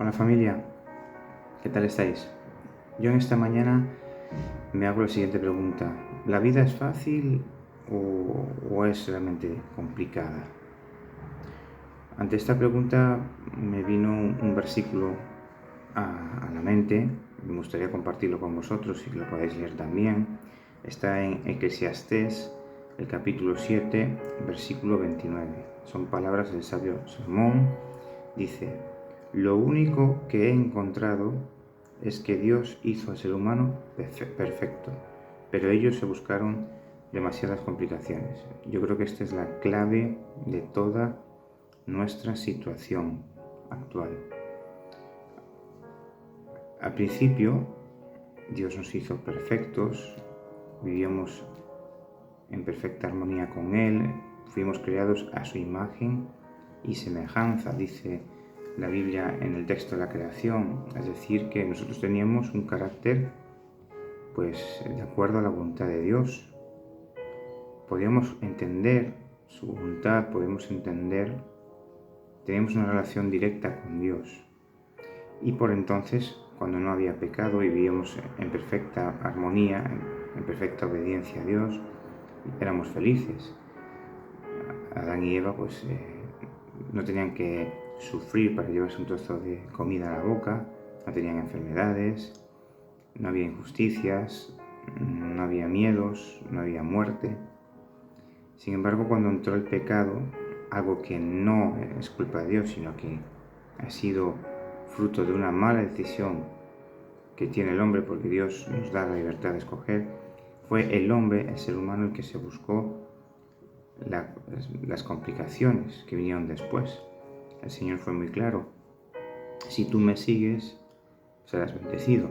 Hola familia, ¿qué tal estáis? Yo en esta mañana me hago la siguiente pregunta. ¿La vida es fácil o es realmente complicada? Ante esta pregunta me vino un versículo a la mente. Me gustaría compartirlo con vosotros y que lo podáis leer también. Está en Eclesiastés, el capítulo 7, versículo 29. Son palabras del sabio Salomón. Dice: lo único que he encontrado es que Dios hizo al ser humano perfecto, pero ellos se buscaron demasiadas complicaciones. Yo creo que esta es la clave de toda nuestra situación actual. Al principio, Dios nos hizo perfectos, vivíamos en perfecta armonía con Él, fuimos creados a su imagen y semejanza, dice la Biblia en el texto de la creación, es decir, que nosotros teníamos un carácter pues de acuerdo a la voluntad de Dios. Podíamos entender su voluntad, teníamos una relación directa con Dios. Y por entonces, cuando no había pecado y vivíamos en perfecta armonía, en perfecta obediencia a Dios, éramos felices. Adán y Eva pues no tenían que sufrir para llevarse un trozo de comida a la boca, no tenían enfermedades, no había injusticias, no había miedos, no había muerte. Sin embargo, cuando entró el pecado, algo que no es culpa de Dios, sino que ha sido fruto de una mala decisión que tiene el hombre, porque Dios nos da la libertad de escoger, fue el hombre, el ser humano, el que se buscó las complicaciones que vinieron después. El Señor fue muy claro: si tú me sigues, serás bendecido.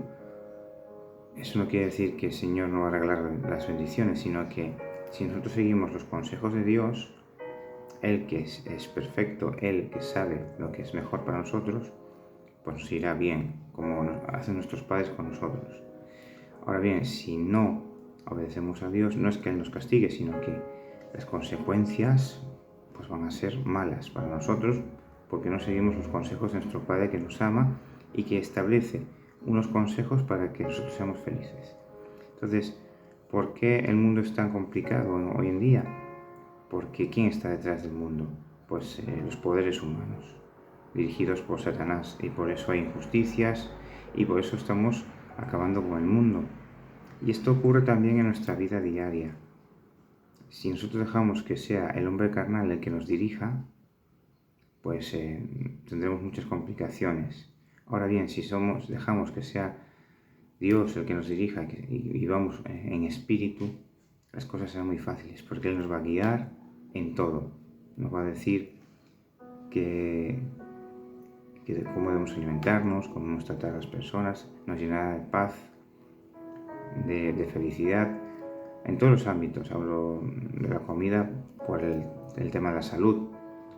Eso no quiere decir que el Señor no va a regalar las bendiciones, sino que si nosotros seguimos los consejos de Dios, Él que es perfecto, Él que sabe lo que es mejor para nosotros, pues nos irá bien, como hacen nuestros padres con nosotros. Ahora bien, si no obedecemos a Dios, no es que Él nos castigue, sino que las consecuencias pues van a ser malas para nosotros, porque no seguimos los consejos de nuestro Padre, que nos ama y que establece unos consejos para que nosotros seamos felices. Entonces, ¿por qué el mundo es tan complicado hoy en día? Porque ¿quién está detrás del mundo? Pues los poderes humanos, dirigidos por Satanás, y por eso hay injusticias y por eso estamos acabando con el mundo. Y esto ocurre también en nuestra vida diaria. Si nosotros dejamos que sea el hombre carnal el que nos dirija, pues tendremos muchas complicaciones. Ahora bien, si dejamos que sea Dios el que nos dirija y vamos en espíritu, las cosas serán muy fáciles, porque Él nos va a guiar en todo. Nos va a decir cómo debemos alimentarnos, cómo debemos tratar a las personas, nos llenará de paz, de felicidad, en todos los ámbitos. Hablo de la comida por el tema de la salud,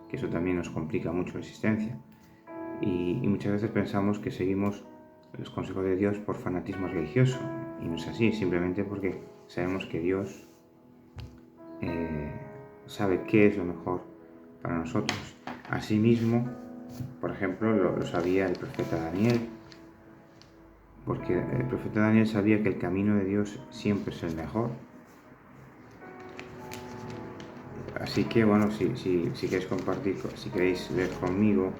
que eso también nos complica mucho la existencia. Y muchas veces pensamos que seguimos los consejos de Dios por fanatismo religioso, y no es así, simplemente porque sabemos que Dios sabe qué es lo mejor para nosotros. Asimismo, por ejemplo, lo sabía el profeta Daniel, porque el profeta Daniel sabía que el camino de Dios siempre es el mejor. Así que bueno, si queréis compartir, si queréis leer conmigo,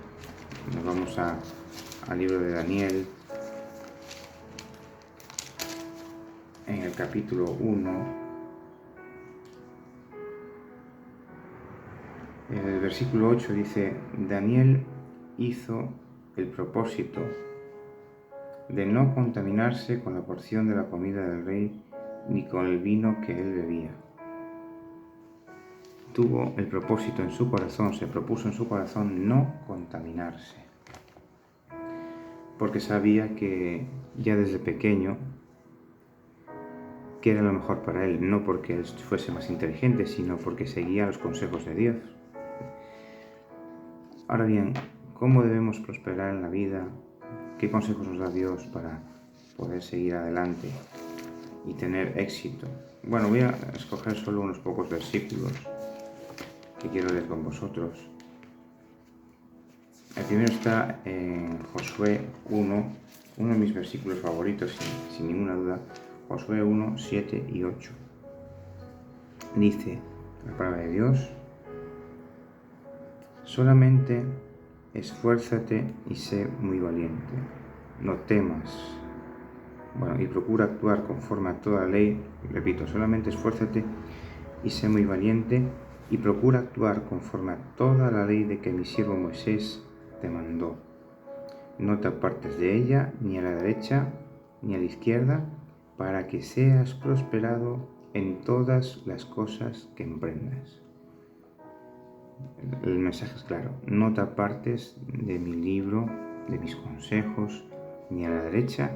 nos vamos al libro de Daniel, en el capítulo 1, el versículo 8 dice: Daniel hizo el propósito de no contaminarse con la porción de la comida del rey ni con el vino que él bebía. Tuvo el propósito en su corazón, se propuso en su corazón no contaminarse, porque sabía que ya desde pequeño que era lo mejor para él, no porque él fuese más inteligente, sino porque seguía los consejos de Dios. Ahora bien, ¿cómo debemos prosperar en la vida? ¿Qué consejos nos da Dios para poder seguir adelante y tener éxito? Bueno, voy a escoger solo unos pocos versículos que quiero leer con vosotros. El primero está en Josué 1, uno de mis versículos favoritos, sin ninguna duda, Josué 1, 7 y 8. Dice la palabra de Dios: solamente esfuérzate y sé muy valiente, no temas. Y procura actuar conforme a toda la ley. Repito, solamente esfuérzate y sé muy valiente, y procura actuar conforme a toda la ley de que mi siervo Moisés te mandó. No te apartes de ella, ni a la derecha, ni a la izquierda, para que seas prosperado en todas las cosas que emprendas. El mensaje es claro: no te apartes de mi libro, de mis consejos, ni a la derecha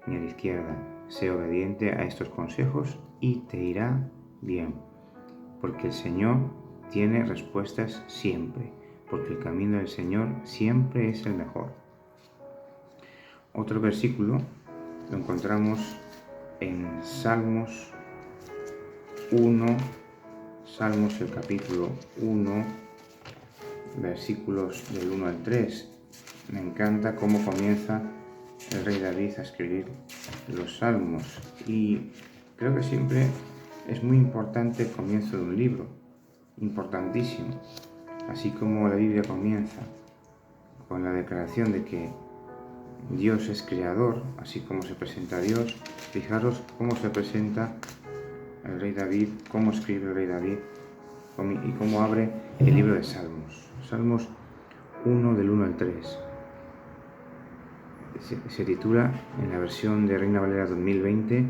ni a la izquierda. Sé obediente a estos consejos y te irá bien, porque el Señor tiene respuestas siempre, porque el camino del Señor siempre es el mejor. Otro versículo lo encontramos en Salmos 1, Salmos el capítulo 1, versículos del 1 al 3. Me encanta cómo comienza el rey David a escribir los salmos, y creo que siempre es muy importante el comienzo de un libro, importantísimo. Así como la Biblia comienza con la declaración de que Dios es creador, así como se presenta a Dios, fijaros cómo se presenta el rey David, cómo escribe el rey David y cómo abre el libro de Salmos. Salmos 1 del 1 al 3. Se titula, en la versión de Reina Valera 2020,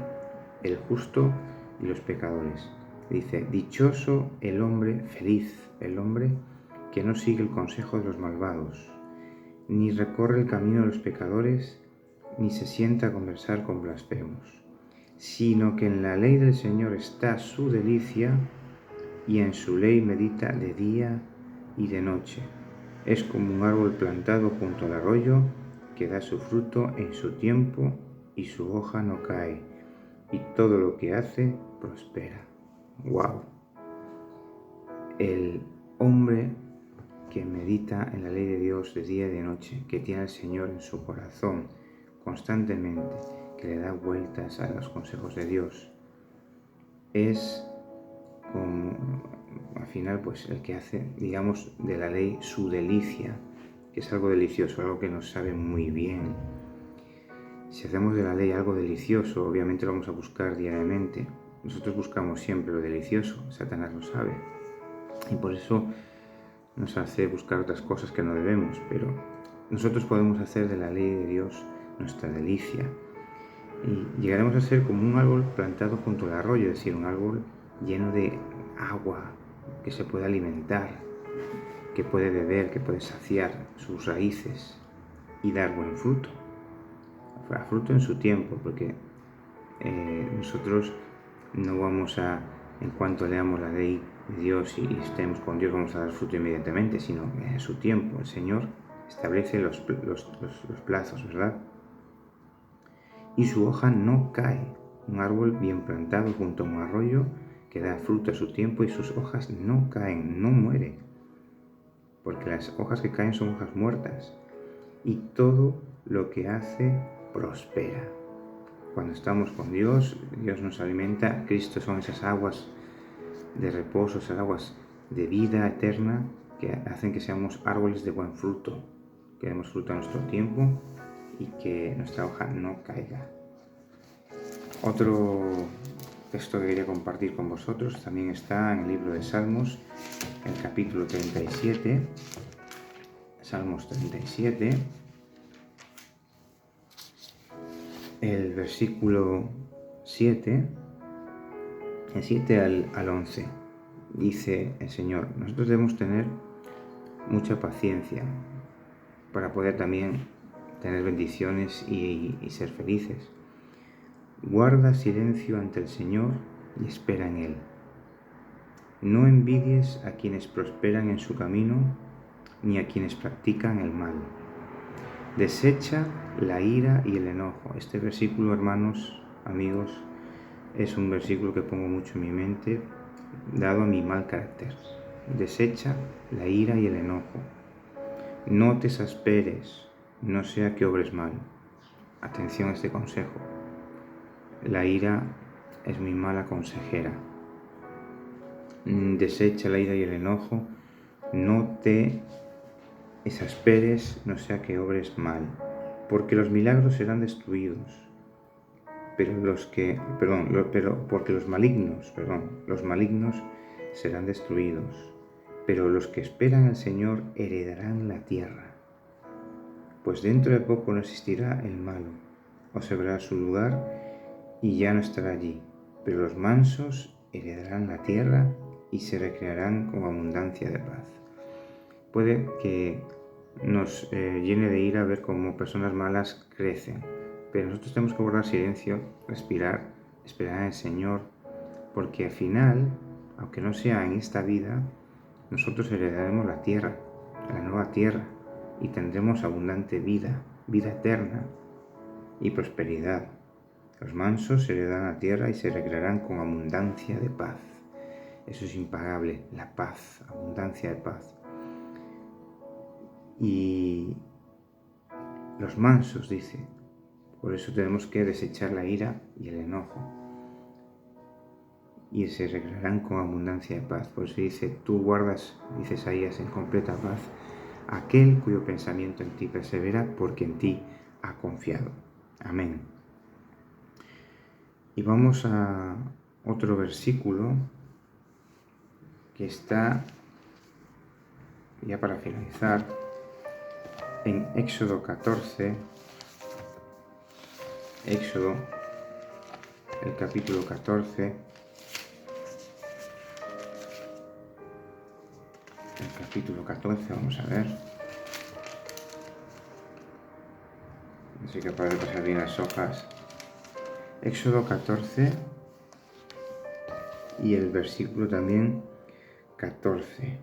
El justo y los pecadores. Dice: dichoso el hombre, feliz el hombre que no sigue el consejo de los malvados, ni recorre el camino de los pecadores, ni se sienta a conversar con blasfemos, sino que en la ley del Señor está su delicia, y en su ley medita de día y de noche. Es como un árbol plantado junto al arroyo, que da su fruto en su tiempo y su hoja no cae, y todo lo que hace prospera. ¡Wow! El hombre que medita en la ley de Dios de día y de noche, que tiene al Señor en su corazón constantemente, que le da vueltas a los consejos de Dios, es como al final pues el que hace, digamos, de la ley su delicia, que es algo delicioso, algo que nos sabe muy bien. Si hacemos de la ley algo delicioso, obviamente lo vamos a buscar diariamente. Nosotros buscamos siempre lo delicioso, Satanás lo sabe, y por eso nos hace buscar otras cosas que no debemos. Pero nosotros podemos hacer de la ley de Dios nuestra delicia, y llegaremos a ser como un árbol plantado junto al arroyo, es decir, un árbol lleno de agua, que se puede alimentar, que puede beber, que puede saciar sus raíces y dar buen fruto. Fruto en su tiempo, porque nosotros no vamos a, en cuanto leamos la ley de Dios y estemos con Dios, vamos a dar fruto inmediatamente, sino en su tiempo. El Señor establece los plazos, ¿verdad? Y su hoja no cae. Un árbol bien plantado junto a un arroyo, que da fruto a su tiempo, y sus hojas no caen, no muere, porque las hojas que caen son hojas muertas, y todo lo que hace prospera. Cuando estamos con Dios, Dios nos alimenta. Cristo son esas aguas de reposo, esas aguas de vida eterna que hacen que seamos árboles de buen fruto, que demos fruto a nuestro tiempo y que nuestra hoja no caiga. Otro texto que quería compartir con vosotros también está en el libro de Salmos, el capítulo 37, Salmos 37, el versículo 7, el 7 al 11. Dice el Señor: nosotros debemos tener mucha paciencia para poder también tener bendiciones y ser felices. Guarda silencio ante el Señor y espera en Él. No envidies a quienes prosperan en su camino, ni a quienes practican el mal. Desecha la ira y el enojo. Este versículo, hermanos, amigos, es un versículo que pongo mucho en mi mente, dado a mi mal carácter. Desecha la ira y el enojo. No te exasperes, no sea que obres mal. Atención a este consejo. La ira es muy mala consejera. Desecha la ira y el enojo. No te exasperes, no sea que obres mal, porque los milagros serán destruidos. Porque los malignos serán destruidos, pero los que esperan al Señor heredarán la tierra. Pues dentro de poco no existirá el malo, observará su lugar y ya no estará allí, pero los mansos heredarán la tierra y se recrearán con abundancia de paz. Puede que nos llene de ira ver cómo personas malas crecen, pero nosotros tenemos que guardar silencio, respirar, esperar en el Señor, porque al final, aunque no sea en esta vida, nosotros heredaremos la tierra, la nueva tierra, y tendremos abundante vida, vida eterna y prosperidad. Los mansos heredarán la tierra y se recrearán con abundancia de paz. Eso es impagable, la paz, abundancia de paz. Y los mansos, dice, por eso tenemos que desechar la ira y el enojo. Y se recrearán con abundancia de paz. Por eso dice, tú guardas, dice Isaías, en completa paz aquel cuyo pensamiento en ti persevera, porque en ti ha confiado. Amén. Y vamos a otro versículo que está, ya para finalizar, en Éxodo 14, Éxodo, el capítulo 14, vamos a ver. No soy capaz de pasar bien las hojas. Éxodo 14 y el versículo también 14.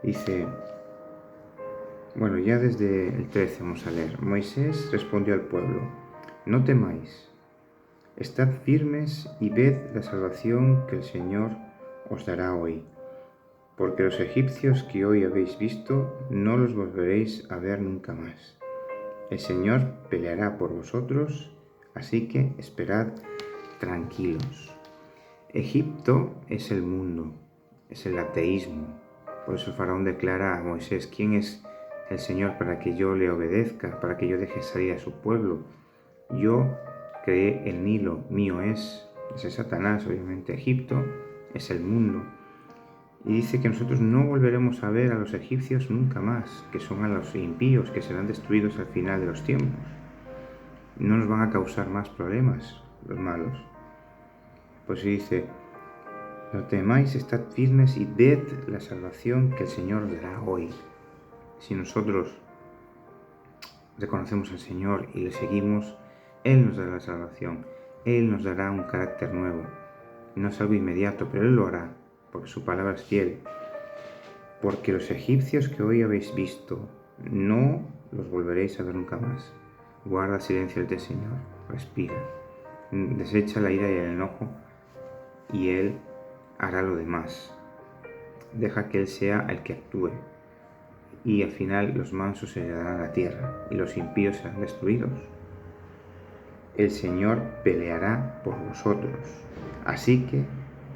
Dice, bueno, ya desde el 13 vamos a leer. Moisés respondió al pueblo, no temáis, estad firmes y ved la salvación que el Señor os dará hoy. Porque los egipcios que hoy habéis visto, no los volveréis a ver nunca más. El Señor peleará por vosotros, así que esperad tranquilos. Egipto es el mundo, es el ateísmo. Por eso el faraón declara a Moisés, ¿quién es el Señor para que yo le obedezca, para que yo deje salir a su pueblo? Yo creé el Nilo, mío es. Ese Satanás, obviamente. Egipto es el mundo. Y dice que nosotros no volveremos a ver a los egipcios nunca más, que son a los impíos, que serán destruidos al final de los tiempos. No nos van a causar más problemas los malos. Pues dice, no temáis, estad firmes y ved la salvación que el Señor dará hoy. Si nosotros reconocemos al Señor y le seguimos, Él nos dará la salvación. Él nos dará un carácter nuevo. No es algo inmediato, pero Él lo hará, porque su palabra es fiel. Porque los egipcios que hoy habéis visto, no los volveréis a ver nunca más. Guarda silencio ante el Señor, respira, desecha la ira y el enojo, y Él hará lo demás. Deja que Él sea el que actúe, y al final los mansos heredarán la tierra, y los impíos serán destruidos. El Señor peleará por vosotros, así que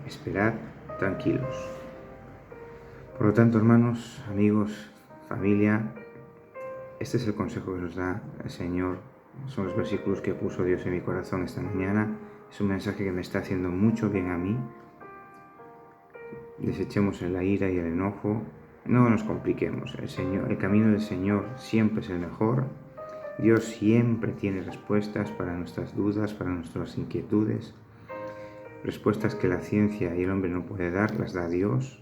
esperad tranquilos. Por lo tanto, hermanos, amigos, familia, este es el consejo que nos da el Señor. Son los versículos que puso Dios en mi corazón esta mañana. Es un mensaje que me está haciendo mucho bien a mí. Desechemos la ira y el enojo. No nos compliquemos. El camino del Señor siempre es el mejor. Dios siempre tiene respuestas para nuestras dudas, para nuestras inquietudes. Respuestas que la ciencia y el hombre no puede dar, las da Dios.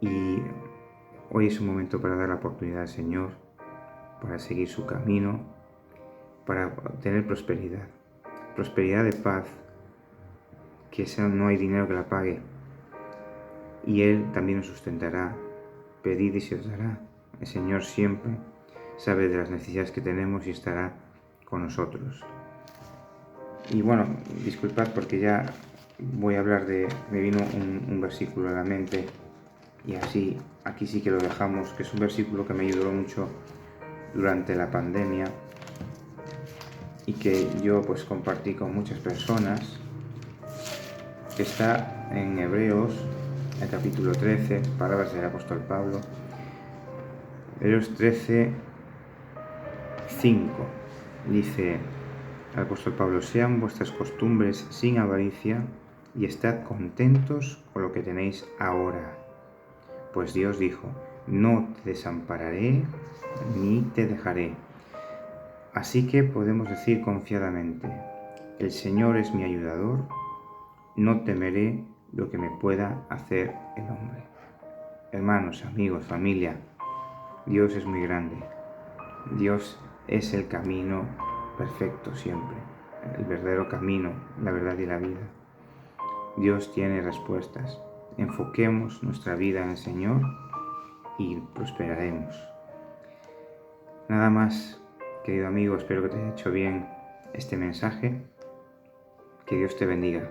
Y hoy es un momento para dar la oportunidad al Señor, para seguir su camino, para tener prosperidad. Prosperidad de paz, que esa no hay dinero que la pague. Y Él también nos sustentará. Pedid y se os dará. El Señor siempre sabe de las necesidades que tenemos y estará con nosotros. Y bueno, disculpad porque ya voy a hablar me vino un versículo a la mente y así aquí sí que lo dejamos, que es un versículo que me ayudó mucho durante la pandemia y que yo pues compartí con muchas personas, que está en Hebreos, el capítulo 13, palabras del apóstol Pablo, Hebreos 13, 5, dice el apóstol Pablo: sean vuestras costumbres sin avaricia y estad contentos con lo que tenéis ahora. Pues Dios dijo: no te desampararé ni te dejaré. Así que podemos decir confiadamente: el Señor es mi ayudador, no temeré lo que me pueda hacer el hombre. Hermanos, amigos, familia, Dios es muy grande. Dios es el camino perfecto siempre, el verdadero camino, la verdad y la vida. Dios tiene respuestas. Enfoquemos nuestra vida en el Señor y prosperaremos. Nada más, querido amigo, espero que te haya hecho bien este mensaje. Que Dios te bendiga.